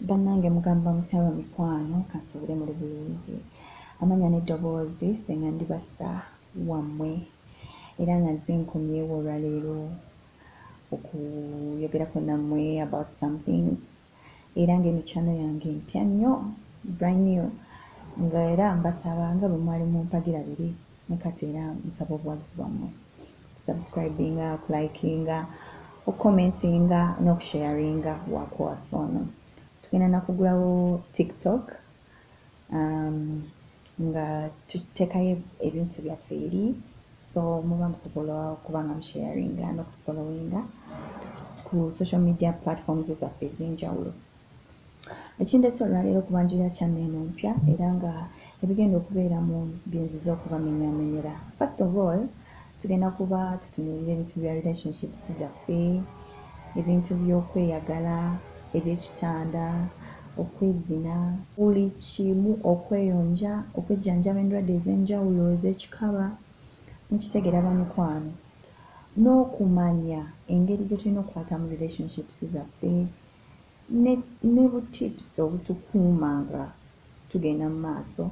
Bannange mugamba mutya mikwano kansubire muri bulungi amanya n'eddoboozi senga ndibasa wammwe era nga nze nkomyewo olwaleero okuyogerako nammwe about some things era ng'eno channel yange mpya nnyo brand new nga era mbasaba nga bwe mwali mumpagira biri ne kati era nsaba obuwagizi bwammwe subscribinga okulikinga okucommentinga n'okusharinga wako waffe ono tugenda nakugulawo TikTok nga tuteekayo ebintu byaffe eri so muba musobola okuba nga musharinga n'okutufollowinga ku social media platforms zaffe ez'enjawulo ekindese olwaleero okubanjira channel eno mpya era nga ebigenda okubeeramu byinziza okubamenyamenyera. First of all tugenda kuba tutunuulira ebintu bya relationships zaffe ebintu by'okweyagala eby'ekitanda okwezina buli kimu okweyonja okwejjanjaba endwadde ez'enjawulo ez'ekikaba mukitegera bamikwano n'okumanya engeri gye tulina okukwata mu relationships zaffe ne butips obutukuuma nga tugenda mu maaso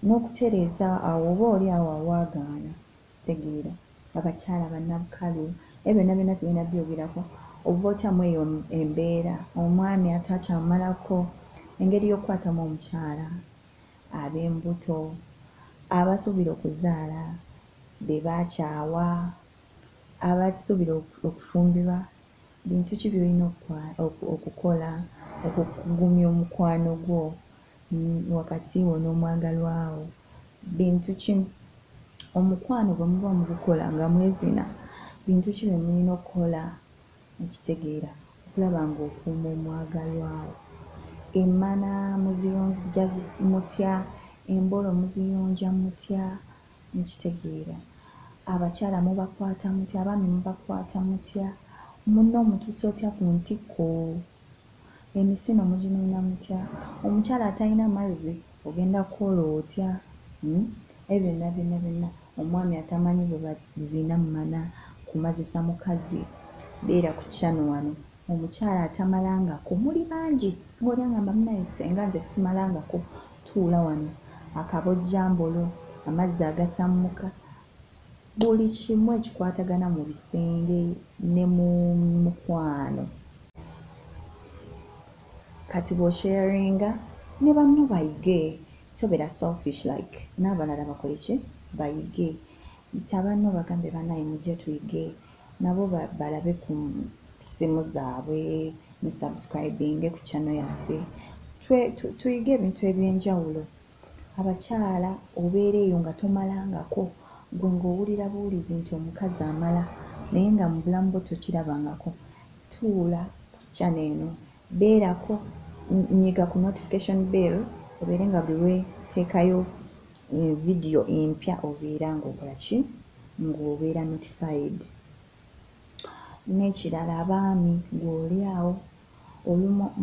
n'okutereeza awo oba oli awo awaagaana kitegeera abakyala bannabukalu byonna byonna tugenda byogerako ova otyamu eyo embeera omwami atakyamalako engeri y'okukwatamu omukyala ab'embuto abasuubira okuzaala be baakyawa abasuubira okufumbirwa bintu ki by'olina okukola okugumya omukwano gwo wakati wo n'omwagalwa wo bintu ki omukwano gwe muba mugukola nga mwezina bintu ki bye mulina okukola mukitegeera okulaba ng'okuuma omwagalwa wo emmana muziyonja mutya embolo muziyonja mutya mukitegeera abakyala mubakwata mutya abaami mubakwata mutya munno omutuusa otya ku ntikko emisino muginona mutya omukyala atalina mazzi ogenda kukola otya byonna byonna omwami atamanyi bwe bazina mmana kumazisa mukazi beera ku channel wano omukyala atamalangako muli bangi ng'oli agamba munaye senga nze simalangako tuula wano akabojjambolo amazzi agasammuka buli kimu ekikwatagana mu bisenge ne mu mukwano kati bw'osharinga ne banno bayige tobeera selfish like n'abalala bakole ki bayige yita banno bagambe banaye mujje tuyige nabo balabe ku simu zaabwe ne subscribinge ku channel yaffe tuyige ebintu eby'enjawulo abakyala obeera eyo nga tomalangako gwe ng'owulira buwulizi nti omukazi amala naye nga mu bulamu bwo tokirabangako tuula ku channel eno beerako nyiga ku notification bell obeere nga buli lweteekayo video empya obeera ng'okola ki ng'obeera notified n'ekirala abaami ng'oli awo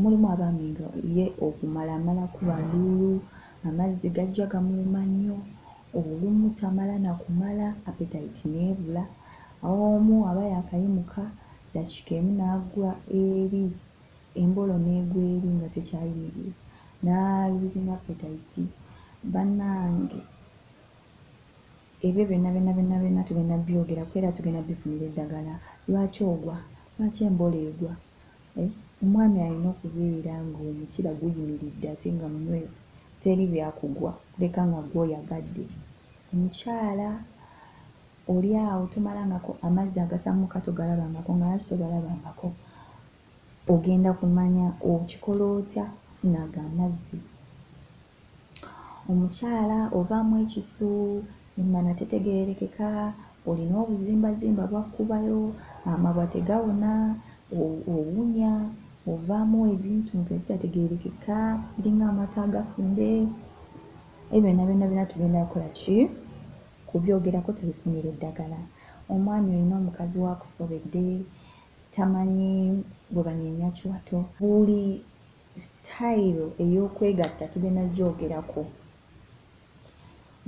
mulimu abaami nga ye okumalamala kuba nduulu amazzi gajja gamuluma nnyo olumu tamala nakumala appetite neebula omu aba yakayimuka dakiika emu n'agwa eri embolo n'egwa eri nga tekyayimirira n'aluzing appetite bannange ebyo byonna tugenda byogerako era tugenda bifunira eddagala lwaki ogwa lwaki embolo egwa omwami alina okubeera ng'omukira guyimiridde ate nga munywevu teri byakugwa leka nga gwoyagadde omukyala oli awo tomalangako amazzi agasammuka togalabangako nga lwaki togalabangako ogenda kumanya okikola otya funaga amazzi omukyala ovaamu ekisu emmana tetegeerekeka olina obuzimbazimba bwakkubayo amabwa tegawona owunya ovaamu ebintu nga ebitategeerekeka biringa amata agafumbe ebyo byonna tugenda kukola ki kubyogerako tubifunira eddagala omwami olina omukazi wakusobedde tamanyi bwe banyeenya kiwato buli sitayiro ey'okwegatta tugenda gyogerako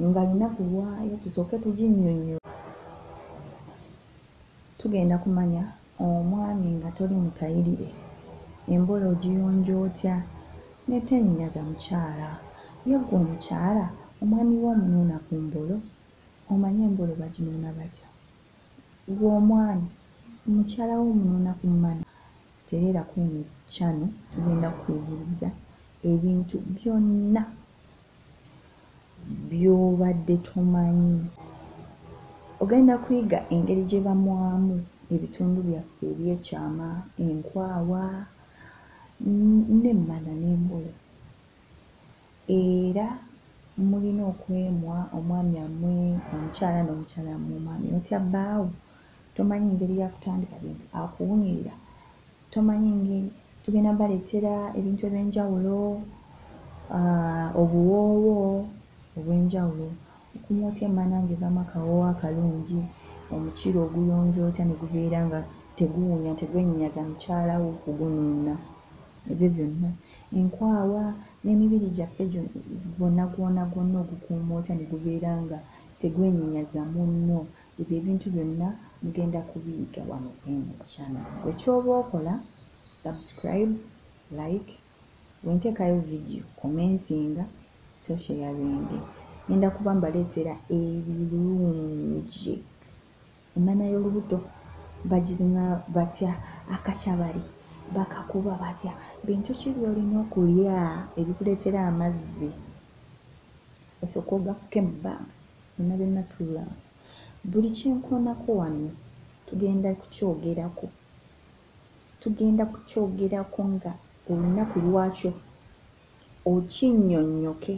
nga lunaku lwayo tusooke tuginnyonnyola tugenda kumanya omwami nga toli mutayirire embolo ogiyonja otya netenyaza mukyala ye gwe omukyala omwami w'omunuuna ku mbolo omanye embolo baginuuna batya gwe omwami mukyala w'omunuuna ku mmana tereera ku eno channel tugenda kukuyigiriza ebintu byonna by'obadde tomanyi ogenda kuyiga engeri gye bamwamu ebitundu byaffe ebyekyama enkwawa n'emmana n'embolo era mulina okwemwa omwami ammwe omukyala n'omukyala ammwe omwami otya bbaawo tomanyi ngeri yakutandika bintu akuwunyirira tomanyi ngeri tugenda baleetera ebintu eby'enjawulo obuwoowo obw'enjawulo okumwa otya emmana ng'evaamu akawoowo akalungi omukiro oguyonja otya ne gubeera nga teguwunya tegwenyaza mukyala wo okugunuuna ebyo byonna enkwawa n'emibiri gyaffe gwonna gwonna ogukuuma otya ne gubeera nga tegwenyenyaza munno ebyo ebintu byonna mugenda kubiyiga wano eno channel gwe ky'oba okola subscribe like wenteekayo video commentinga tosharinge ngenda kuba mbaleetera ebirungi emmana y'olubuto bagizina batya akakyabali bakakuba batya bintu ki by'olina okulya ebikuleetera amazzi osooka ogafuke mu bbanga byonna byonna tuula buli kyenkoonako wano tugenda kukyogerako nga olunaku lwakyo okinnyonnyoke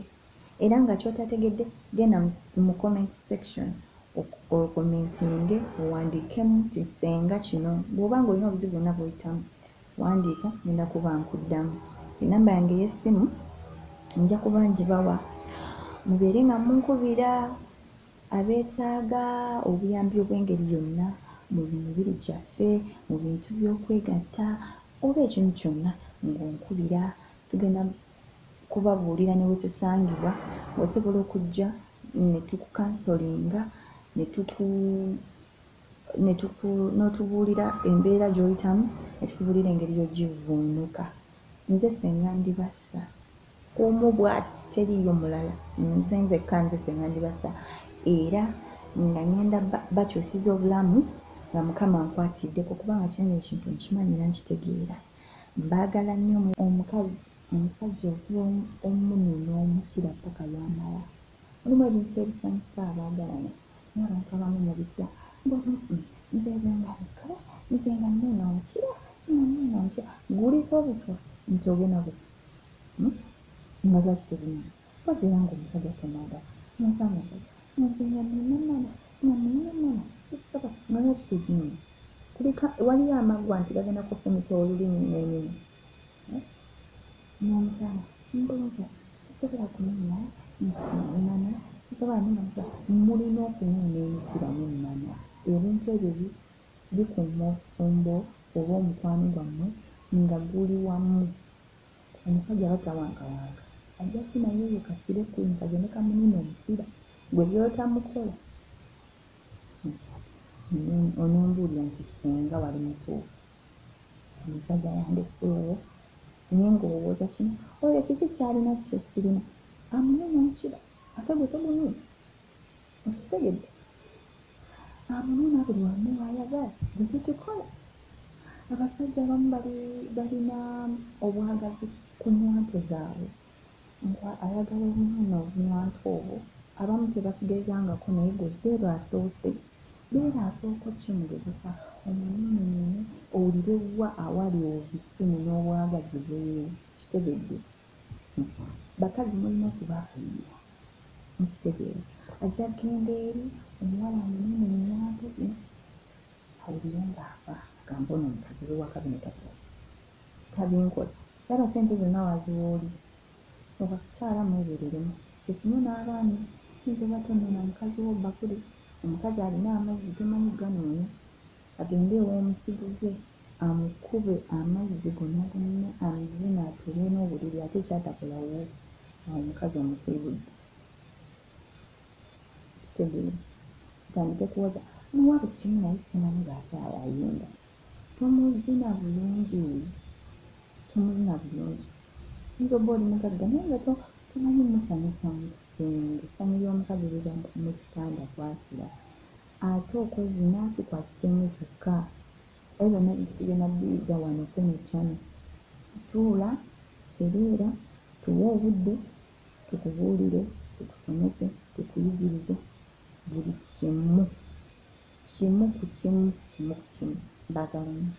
era nga kyotategedde genda mu comment section okomentinge owandiikemu nti senga kino bw'oba nga olina obuzibu bwonna bw'oyitamu wandiika ngenda kuba nkuddamu enamba yange ey'essimu nja kuba ngibawa mubeere nga munkubira abeetaaga obuyambi obw'engeri yonna mu mibiri gyaffe mu bintu by'okwegatta oba ekintu kyonna ng'onkubira tugenda kubabuulira ne wetusangibwa ng'osobola okujja ne tukukansolinga n'otubuulira embeera gy'oyitamu ne tukubuulira engeri y'ogivvuunuka nze Senga Ndibassa omu bw'ati teriiyo mulala nze Senga Ndibassa era nga ngenda bakyusiza obulamu nga Mukama nkwatiddeko kubanga kino ekintu nkimanyi era nkitegeera mbaagala nnyo omukazi omusajja osobola omunuuna omukira ppaka lw'amala mulimu ebintu ebisanyusa abaagalana n'abantu abamu mu bidda nze bwengabika nze nga nnuuna omukira guliko butwa nti ogenda buti nga lwaki tebunyuma obabeera nga omusajja tomwagala nosanga nze nga nnuuna sisobola nga lwaki teginyuma waliyo amaggwa nti gagenda kufumita olulimi n'emimwa n'omusana mbuuza sisobola kunuuna emmana sisobola nuuna mukyala mulina okunuuna emikira n'emmana ebintu ebyo bikuuma obufumbo oba omukwano gwammwe nga guli wamu omusajja batawangawanga ajja kunaye ye kasire kwini kagende kamunene omukira gwe byotamukola onombuulira nti Senga wali mutuufu omusajja yandeseewo naye ng'olowooza kino oyo kiki kyalina kyo sirina amunene omukira ate gwe togunuuna okitegedde amunuuna buli wamu wayagala gwe tukikola abasajja abamu balina obwagazi ku nnywanto zaabwe ayagala obunuuna obunywanto obwo abamu tebakigeezangako naye gwe beera asooka okukimugezesa omunuunenuune owulire wa awali obusimu n'obwagazi bwewe kitegedde bakazi mulina okubaafulira mukitegeera ajja genda eri omuwala amunuune munywanto zino awulire ng'afa agamba ono omukazi we wakabineta tabinkola yaba sente zonna waziwooli soba kukyala mwebereremu kyekimu n'abaami yinza oba tonuuna mukazi wo bakuli omukazi alina amazzi tomanyi ganuuna agende ew'omusiguze amukube amazzi gonna gonna amuzina atule n'obuliri ate ekyatakolawo awo omukazi omusiibudde kitegeera tandike kuwaza muwa buli kimu naye simanyi lwaki ayinda tomuzina bulungi oyinza oba oli mugagga naye nga tomanyi musanyusa mu kisenge, essanyu ly'omukazi liba mu kitanda kwasula. Ate okwezi naasi kwa kisenge kyokka. Ebyo byonna tugenda bbiyiga wano Fene Channel. Tuula, tereera, tuwe obudde, tukubuulire, tukusomese, tukuyigirize buli kimu ku kimu. Mbaagala nnyo.